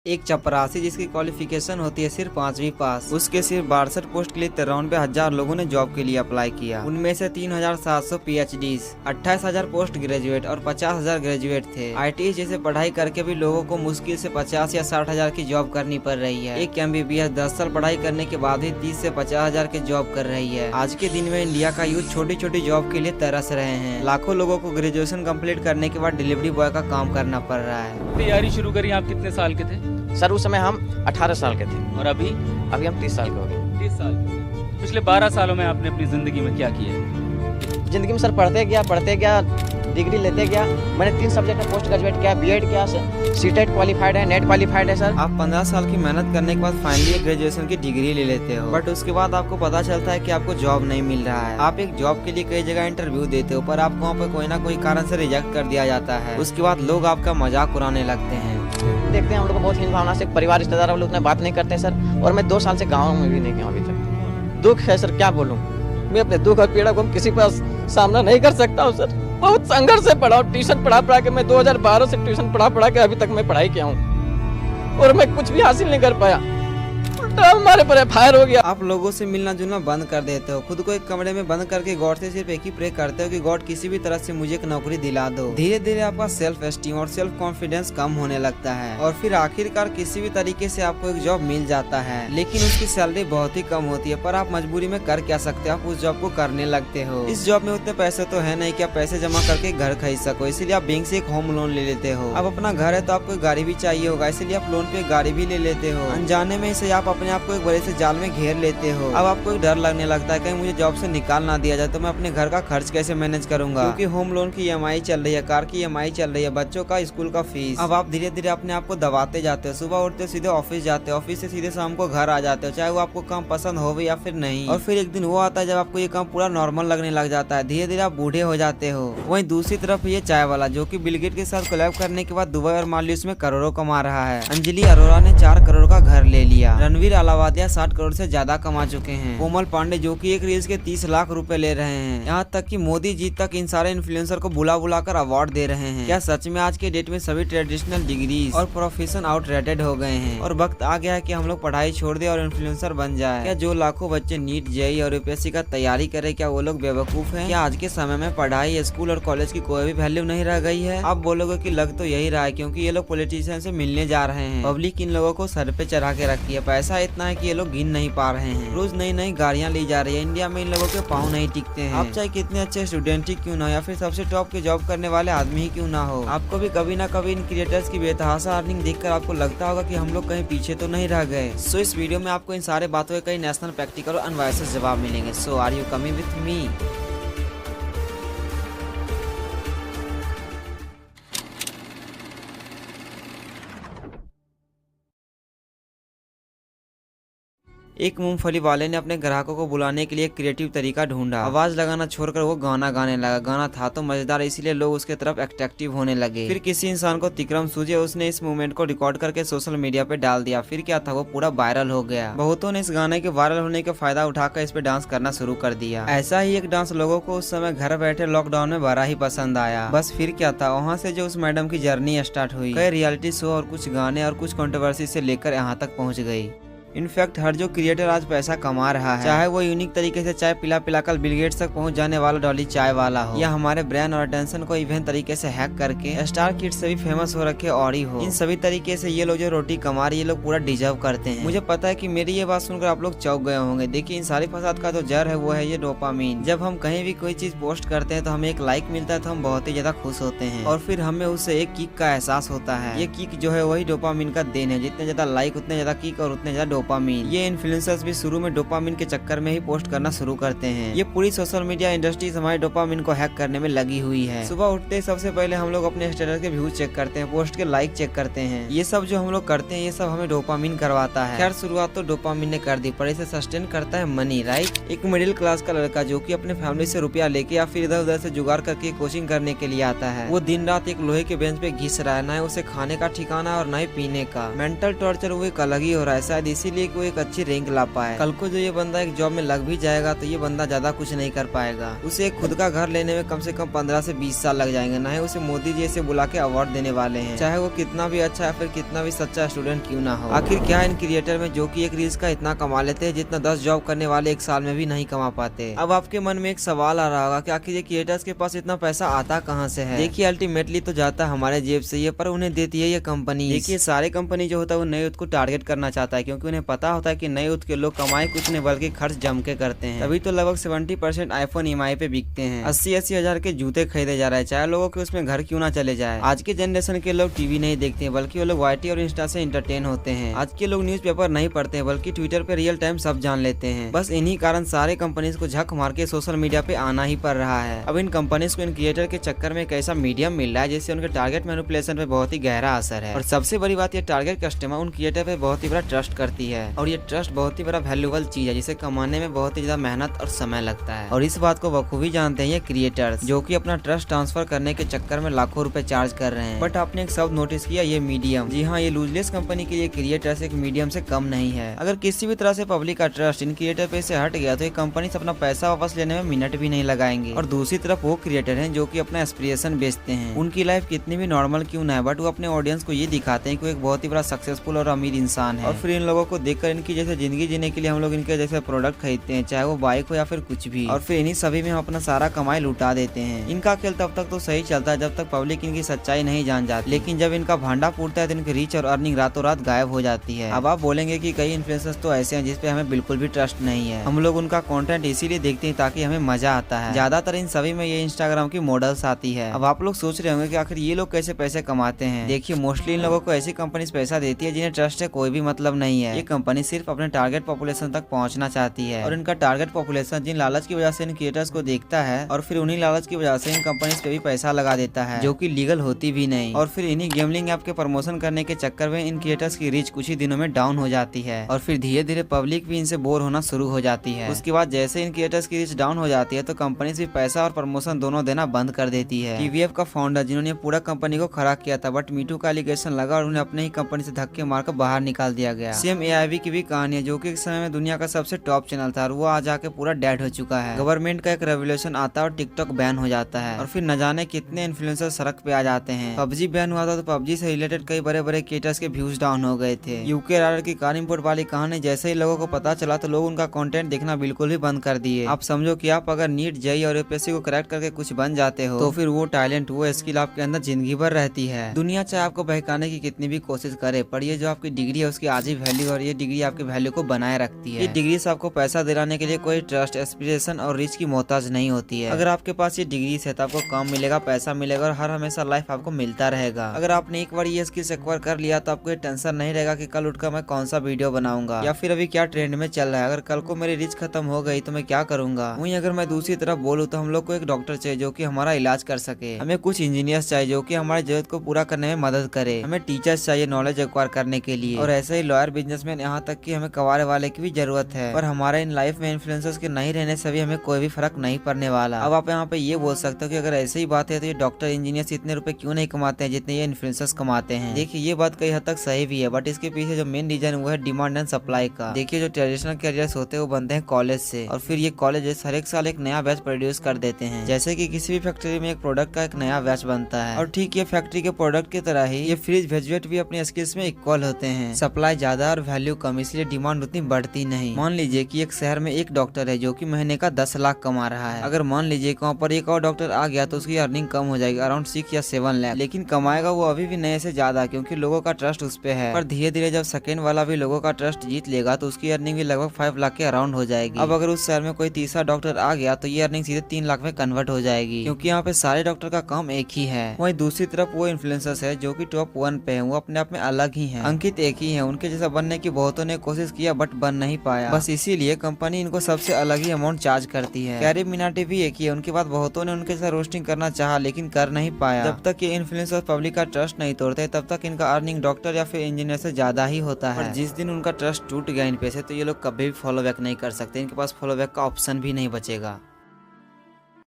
एक चपरासी जिसकी क्वालिफिकेशन होती है सिर्फ 5वीं पास, उसके सिर्फ 62 पोस्ट के लिए 93,000 लोगों ने जॉब के लिए अप्लाई किया। उनमें से 3,700 PhDs, 28,000 पोस्ट ग्रेजुएट और 50,000 ग्रेजुएट थे। ITI जैसे पढ़ाई करके भी लोगों को मुश्किल से 50 या 60,000 की जॉब करनी पड़ रही है। एक MBBS 10 साल पढ़ाई करने के बाद ही 30 से 50,000 की जॉब कर रही है। आज के दिन में इंडिया का यूथ छोटी छोटी जॉब के लिए तरस रहे हैं। लाखों लोगों को ग्रेजुएशन कंप्लीट करने के बाद डिलीवरी बॉय का काम करना पड़ रहा है। तैयारी शुरू करी आप कितने साल के थे? सर उस समय हम 18 साल के थे और अभी हम 30 साल के हो गए। 30 साल के। पिछले 12 सालों में आपने अपनी जिंदगी में क्या किया? जिंदगी में सर पढ़ते गया, डिग्री लेते गया। मैंने 3 सब्जेक्ट में पोस्ट ग्रेजुएट किया, बीएड किया, सीटेट क्वालिफाइड है, नेट क्वालिफाइड है। सर आप 15 साल की मेहनत करने के बाद फाइनली ग्रेजुएशन की डिग्री ले लेते हो, बट उसके बाद आपको पता चलता है कि आपको जॉब नहीं मिल रहा है। आप एक जॉब के लिए कई जगह इंटरव्यू देते हो, पर आपको वहाँ पे कोई ना कोई कारण से रिजेक्ट कर दिया जाता है। उसके बाद लोग आपका मजाक उड़ाने लगते हैं। देखते हैं हम लोग बहुत हीन भावना से, परिवार रिश्तेदार वाले उतना बात नहीं करते हैं सर। और मैं 2 साल से गाँव में भी नहीं गया अभी तक। दुख है सर, क्या बोलूँ। मैं अपने दुख और पीड़ा को किसी पर सामना नहीं कर सकता हूँ सर। बहुत संघर्ष से पढ़ा हूँ, ट्यूशन पढ़ा के मैं 2012 से ट्यूशन पढ़ा के अभी तक मैं पढ़ाई किया हूँ और मैं कुछ भी हासिल नहीं कर पाया। हमारे पर फायर हो गया। आप लोगों से मिलना जुलना बंद कर देते हो, खुद को एक कमरे में बंद करके गॉड से सिर्फ एक ही प्रे करते हो कि गॉड किसी भी तरह से मुझे एक नौकरी दिला दो। धीरे धीरे आपका सेल्फ एस्टीम और सेल्फ कॉन्फिडेंस कम होने लगता है और फिर आखिरकार किसी भी तरीके से आपको एक जॉब मिल जाता है, लेकिन उसकी सैलरी बहुत ही कम होती है। पर आप मजबूरी में कर क्या सकते हो, आप उस जॉब को करने लगते हो। इस जॉब में उतने पैसे तो है नहीं कि आप पैसे जमा करके घर खरीद सको, इसीलिए आप बैंक से एक होम लोन ले लेते हो। अब अपना घर है तो आपको गाड़ी भी चाहिए होगा, इसलिए आप लोन पे गाड़ी भी ले लेते हो। अनजाने में से आप अपने आप को एक बड़े से जाल में घेर लेते हो। अब आपको एक डर लगने लगता है कहीं मुझे जॉब से निकाल ना दिया जाए तो मैं अपने घर का खर्च कैसे मैनेज करूंगा, क्योंकि होम लोन की EMI चल रही है, कार की EMI चल रही है, बच्चों का स्कूल का फीस। अब आप धीरे धीरे अपने आप को दबाते जाते हो। सुबह उठते हो सीधे ऑफिस जाते हो, ऑफिस से सीधे शाम को घर आ जाते हो, चाहे वो आपको काम पसंद हो या फिर नहीं। और फिर एक दिन वो आता है जब आपको ये काम पूरा नॉर्मल लगने लग जाता है। धीरे धीरे आप बूढ़े हो जाते हो। वहीं दूसरी तरफ ये चाय वाला जो कि बिल गेट के साथ कोलैब करने के बाद दुबई और मालदीव्स में करोड़ों कमा रहा है। अंजलि अरोरा ने 4 करोड़ का घर ले लिया। रणवीर अलावादिया 60 करोड़ से ज्यादा कमा चुके हैं। कोमल पांडे जो कि एक रील्स के 30 लाख रुपए ले रहे हैं। यहाँ तक कि मोदी जी तक इन सारे इन्फ्लुएंसर को बुला कर अवार्ड दे रहे हैं। क्या सच में आज के डेट में सभी ट्रेडिशनल डिग्रीज और प्रोफेशन आउटरेटेड हो गए हैं और वक्त आ गया है कि हम लोग पढ़ाई छोड़ दे और इन्फ्लुएंसर बन जाए? क्या जो लाखों बच्चे नीट JEE और UPSC का तैयारी करे, क्या वो लोग बेवकूफ हैं? क्या आज के समय में पढ़ाई, स्कूल और कॉलेज की कोई भी वैल्यू नहीं रह गई है? आप बोलोगे कि लग तो यही रहा है, क्योंकि ये लोग पॉलिटिशियन से मिलने जा रहे हैं। पब्लिक इन लोगों को सर पे चढ़ा के रखी है। पैसा इतना है कि ये लोग गिन नहीं पा रहे हैं। रोज नई नई गाड़ियां ली जा रही है। इंडिया में इन लोगों के पाँव नहीं टिकते हैं। आप चाहे कितने अच्छे स्टूडेंट ही क्यों ना, या फिर सबसे टॉप के जॉब करने वाले आदमी ही क्यों ना हो, आपको भी कभी ना कभी इन क्रिएटर्स की बेतहाशा अर्निंग देखकर आपको लगता होगा कि हम लोग कहीं पीछे तो नहीं रह गए। सो इस वीडियो में आपको इन सारे बातों के कई नेशनल, प्रैक्टिकल और अनवायस जवाब मिलेंगे। So are you coming with me? एक मूंगफली वाले ने अपने ग्राहकों को बुलाने के लिए एक क्रिएटिव तरीका ढूंढा। आवाज लगाना छोड़कर वो गाना गाने लगा। गाना था तो मजेदार, इसलिए लोग उसके तरफ अट्रैक्टिव होने लगे। फिर किसी इंसान को तिक्रम सूझे, उसने इस मूवमेंट को रिकॉर्ड करके सोशल मीडिया पे डाल दिया। फिर क्या था, वो पूरा वायरल हो गया। बहुतों ने इस गाने के वायरल होने का फायदा उठाकर इस पे डांस करना शुरू कर दिया। ऐसा ही एक डांस लोगों को उस समय घर बैठे लॉकडाउन में बड़ा ही पसंद आया। बस फिर क्या था, वहाँ से जो उस मैडम की जर्नी स्टार्ट हुई, कई रियलिटी शो और कुछ गाने और कुछ कंट्रोवर्सी से लेकर यहाँ तक पहुँच गई। इनफैक्ट हर जो क्रिएटर आज पैसा कमा रहा है, चाहे वो यूनिक तरीके से चाय पिला कर बिल गेट्स तक पहुंच जाने वाला डॉली चाय वाला हो, या हमारे ब्रांड और अटेंशन को इवेंट तरीके से हैक करके स्टार किड्स से भी फेमस हो रखे ऑडी हो, इन सभी तरीके से ये लोग जो रोटी कमा रही है, ये लोग पूरा डिजर्व करते हैं। मुझे पता है कि मेरी ये बात सुनकर आप लोग चौंक गए होंगे। देखिए, इन सारी फसाद का जो जड़ है वो है ये डोपामीन। जब हम कहीं भी कोई चीज पोस्ट करते हैं तो हमें एक लाइक मिलता है तो हम बहुत ही ज्यादा खुश होते हैं और फिर हमें उससे एक किक का एहसास होता है। ये किक जो है वही डोपामीन का देन है। जितने ज्यादा लाइक उतने ज्यादा किक और उतने ज्यादा डोपामीन। ये इन्फ्लुएंसर्स भी शुरू में डोपामिन के चक्कर में ही पोस्ट करना शुरू करते हैं। ये पूरी सोशल मीडिया इंडस्ट्री हमारे डोपामिन को हैक करने में लगी हुई है। सुबह उठते ही सबसे पहले हम लोग अपने स्टेटस के व्यूज चेक करते हैं, पोस्ट के लाइक चेक करते हैं। ये सब जो हम लोग करते हैं ये सब हमें डोपामिन करवाता है। खैर, शुरुआत तो डोपामिन ने कर दी, पर इसे सस्टेन करता है मनी, राइट? एक मिडिल क्लास का लड़का जो कि अपने फैमिली से रुपया लेके या फिर इधर उधर से जुगाड़ करके कोचिंग करने के लिए आता है, वो दिन रात एक लोहे के बेंच पे घिस रहा है। न उसे खाने का ठिकाना और न ही पीने का। मेंटल टॉर्चर वो एक अलग ही हो रहा है। शायद इसीलिए लिए कि वो एक अच्छी रैंक ला पाए। कल को जो ये बंदा एक जॉब में लग भी जाएगा तो ये बंदा ज्यादा कुछ नहीं कर पाएगा। उसे एक खुद का घर लेने में कम से कम 15 से 20 साल लग जाएंगे। ना ही उसे मोदी जी ऐसे बुला के अवार्ड देने वाले हैं, चाहे वो कितना भी अच्छा या फिर कितना भी सच्चा स्टूडेंट क्यों ना हो। आखिर क्या इन क्रिएटर में जो कि एक रील्स का इतना कमा लेते हैं जितना 10 जॉब करने वाले एक साल में भी नहीं कमा पाते। अब आपके मन में एक सवाल आ रहा होगा कि आखिर ये क्रिएटर्स के पास इतना पैसा आता कहाँ से है। देखिए अल्टीमेटली तो जाता हमारे जेब से ये, पर उन्हें देती है ये कंपनी। देखिए सारे कंपनी जो होता है वो नए यूथ को टारगेट करना चाहता है, क्योंकि उन्हें पता होता है कि नए यूथ के लोग कमाए कुछ नहीं बल्कि खर्च जम के करते हैं। तभी तो लगभग 70% आईफोन EMI पे बिकते हैं। 80-80 हजार के जूते खरीदे जा रहे हैं, चाहे लोगों के उसमें घर क्यों ना चले जाए। आज के जनरेशन के लोग टीवी नहीं देखते हैं, बल्कि वो लोग YT और इंस्टा से इंटरटेन होते हैं। आज के लोग न्यूज़पेपर नहीं पढ़ते हैं, बल्कि ट्विटर पे रियल टाइम सब जान लेते हैं। बस इन्हीं कारण सारे कंपनीज को झक मार के सोशल मीडिया पे आना ही पड़ रहा है। अब इन कंपनीज को इन क्रिएटर के चक्कर में एक ऐसा मीडियम मिल रहा है जिससे उनके टारगेट मैनिपुलेशन पे बहुत ही गहरा असर है। और सबसे बड़ी बात ये टारगेट कस्टमर उन क्रिएटर पे बहुत ही बड़ा ट्रस्ट करती है, और ये ट्रस्ट बहुत ही बड़ा वैल्यूएबल चीज है जिसे कमाने में बहुत ही ज्यादा मेहनत और समय लगता है। और इस बात को बखूबी जानते हैं ये क्रिएटर्स, जो कि अपना ट्रस्ट ट्रांसफर करने के चक्कर में लाखों रुपए चार्ज कर रहे हैं। बट आपने एक शब्द नोटिस किया, ये मीडियम। जी हाँ, ये लूजलेस कंपनी के ये क्रिएटर्स एक मीडियम से कम नहीं है। अगर किसी भी तरह से पब्लिक का ट्रस्ट इन क्रिएटर पे से हट गया तो ये कंपनी अपना पैसा वापस लेने में मिनट भी नहीं लगाएंगे। और दूसरी तरफ वो क्रिएटर हैं जो कि अपना एस्पिरेशन बेचते हैं। उनकी लाइफ कितनी भी नॉर्मल क्यों ना है, बट वो अपने ऑडियंस को ये दिखाते हैं कि वो एक बहुत ही बड़ा सक्सेसफुल और अमीर इंसान है। और फिर इन लोगों को देखकर इनकी जैसे जिंदगी जीने के लिए हम लोग इनके जैसे प्रोडक्ट खरीदते हैं, चाहे वो बाइक हो या फिर कुछ भी। और फिर इन्हीं सभी में हम अपना सारा कमाई लुटा देते हैं। इनका खेल तब तक तो सही चलता है जब तक पब्लिक इनकी सच्चाई नहीं जान जाती, लेकिन जब इनका भांडा फूटता है तो इनकी रीच और अर्निंग रातों रात गायब हो जाती है। अब आप बोलेंगे कि कई इन्फ्लुएंसर्स तो ऐसे हैं जिसपे हमें बिल्कुल भी ट्रस्ट नहीं है, हम लोग उनका कंटेंट इसीलिए देखते हैं ताकि हमें मजा आता है। ज्यादातर इन सभी में ये इंस्टाग्राम की मॉडल्स आती है। अब आप लोग सोच रहे होंगे कि आखिर ये लोग कैसे पैसे कमाते हैं। देखिए मोस्टली इन लोगों को ऐसी कंपनी पैसा देती है जिन्हें ट्रस्ट से कोई भी मतलब नहीं है। ये कंपनी सिर्फ अपने टारगेट पॉपुलेशन तक पहुंचना चाहती है, और इनका टारगेट पॉपुलेशन जिन लालच की वजह से इन क्रिएटर्स को देखता है, और फिर उन्हीं लालच की वजह से इन कंपनीज पे भी पैसा लगा देता है, जो कि लीगल होती भी नहीं। और फिर इन्हीं गैम्बलिंग ऐप के प्रमोशन करने के चक्कर में इन क्रिएटर्स की रीच कुछ ही दिनों में डाउन हो जाती है, और फिर धीरे धीरे पब्लिक भी इनसे बोर होना शुरू हो जाती है। उसके बाद जैसे इन क्रिएटर्स की रीच डाउन हो जाती है तो कंपनीज भी पैसा और प्रमोशन दोनों देना बंद कर देती है। TVF का फाउंडर जिन्होंने पूरा कंपनी को खड़ा किया था, बट मीटू का एलिगेशन लगा और उन्हें अपने ही कंपनी से धक्के मारकर बाहर निकाल दिया गया। सेम AIV की भी कहानी है, जो कि एक समय में दुनिया का सबसे टॉप चैनल था और वो आज आके पूरा डेड हो चुका है। गवर्नमेंट का एक रेवोल्यूशन आता है और टिकटॉक बैन हो जाता है, और फिर न जाने कितने इन्फ्लुएंसर सड़क पे आ जाते हैं। PUBG बैन हुआ था तो PUBG से रिलेटेड कई बड़े बड़े क्रिएटर्स के व्यूज डाउन हो गए थे। UK राइडर की कानिमपुर वाली कहानी जैसे ही लोगों को पता चला तो लोग उनका कंटेंट देखना बिल्कुल भी बंद कर दिए। आप समझो कि आप अगर नीट JEE और UPSC को क्रैक करके कुछ बन जाते हो तो फिर वो टैलेंट वो स्किल आपके अंदर जिंदगी भर रहती है। दुनिया चाहे आपको बहकाने की कितनी भी कोशिश करे, पर ये जो आपकी डिग्री है उसकी आज ही वैल्यू, और ये डिग्री आपकी वैल्यू को बनाए रखती है। ये डिग्री से आपको पैसा दिलाने के लिए कोई ट्रस्ट, एस्पिरेशन और रिच की मोहताज नहीं होती है। अगर आपके पास ये डिग्री है तो आपको काम मिलेगा, पैसा मिलेगा और हर हमेशा लाइफ आपको मिलता रहेगा। अगर आपने एक बार ये स्किल्स एक्वायर कर लिया तो आपको ये टेंशन नहीं रहेगा कि कल उठकर मैं कौन सा वीडियो बनाऊंगा या फिर अभी क्या ट्रेंड में चल रहा है। अगर कल को मेरी रिच खत्म हो गई तो मैं क्या करूंगा। वहीं अगर मैं दूसरी तरफ बोलूँ तो हम लोग को एक डॉक्टर चाहिए जो कि हमारा इलाज कर सके, हमें कुछ इंजीनियर्स चाहिए जो कि हमारी जरूरत को पूरा करने में मदद करे, हमें टीचर्स चाहिए नॉलेज एक्वायर करने के लिए, और ऐसे ही लॉयर, बिजनेसमैन, यहाँ तक कि हमें कवारे वाले की भी जरूरत है। पर हमारे इन लाइफ में इन्फ्लुएंसर्स के नहीं रहने से भी हमें कोई भी फर्क नहीं पड़ने वाला। अब आप यहाँ पे ये बोल सकते हो कि अगर ऐसे ही बात है तो ये डॉक्टर इंजीनियर्स इतने रुपए क्यों नहीं कमाते हैं जितने ये इन्फ्लुएंसर्स कमाते हैं। देखिए ये बात कई हद तक सही भी है, बट इसके पीछे जो मेन रीजन वो है डिमांड एंड सप्लाई का। देखिए जो ट्रेडिशनल कैरियर्स होते हैं वो बनते हैं कॉलेज से, और फिर ये कॉलेजेस हर एक साल एक नया बैच प्रोड्यूस कर देते हैं। जैसे कि किसी भी फैक्ट्री में एक प्रोडक्ट का एक नया बैच बनता है, और ठीक ये फैक्ट्री के प्रोडक्ट की तरह ही ये फ्रिज ग्रेजुएट भी अपनी स्किल्स में इक्वल होते हैं। सप्लाई ज्यादा और वैल्यू कम, इसलिए डिमांड उतनी बढ़ती नहीं। मान लीजिए कि एक शहर में एक डॉक्टर है जो कि महीने का 10 लाख कमा रहा है। अगर मान लीजिए कि वहाँ पर एक और डॉक्टर आ गया तो उसकी अर्निंग कम हो जाएगी, अराउंड 6 या 7 लाख, लेकिन कमाएगा वो अभी भी नए से ज्यादा, क्योंकि लोगों का ट्रस्ट उस पे है। पर धीरे धीरे जब सेकंड वाला भी लोगों का ट्रस्ट जीत लेगा तो उसकी अर्निंग भी लगभग 5 लाख के अराउंड हो जाएगी। अब अगर उस शहर में कोई तीसरा डॉक्टर आ गया तो ये अर्निंग सीधे 3 लाख में कन्वर्ट हो जाएगी, क्योंकि यहाँ पे सारे डॉक्टर का काम एक ही है। वहीं दूसरी तरफ वो इन्फ्लुएंसर्स है जो कि टॉप 1 पे है, वो अपने आप में अलग ही है। अंकित एक ही है, उनके जैसा बनने की बहुतों ने कोशिश किया बट बन नहीं पाया। बस इसीलिए कंपनी इनको सबसे अलग ही अमाउंट चार्ज करती है। कैरी मिनाटी भी एक ही है, उनके बाद बहुतों ने उनके साथ रोस्टिंग करना चाहा लेकिन कर नहीं पाया। जब तक ये इन्फ्लुएंसर पब्लिक का ट्रस्ट नहीं तोड़ते तब तक इनका अर्निंग डॉक्टर या फिर इंजीनियर से ज्यादा ही होता है। जिस दिन उनका ट्रस्ट टूट गया इन पे से तो ये लोग कभी भी फॉलो बैक नहीं कर सकते, इनके पास फॉलो बैक का ऑप्शन भी नहीं बचेगा।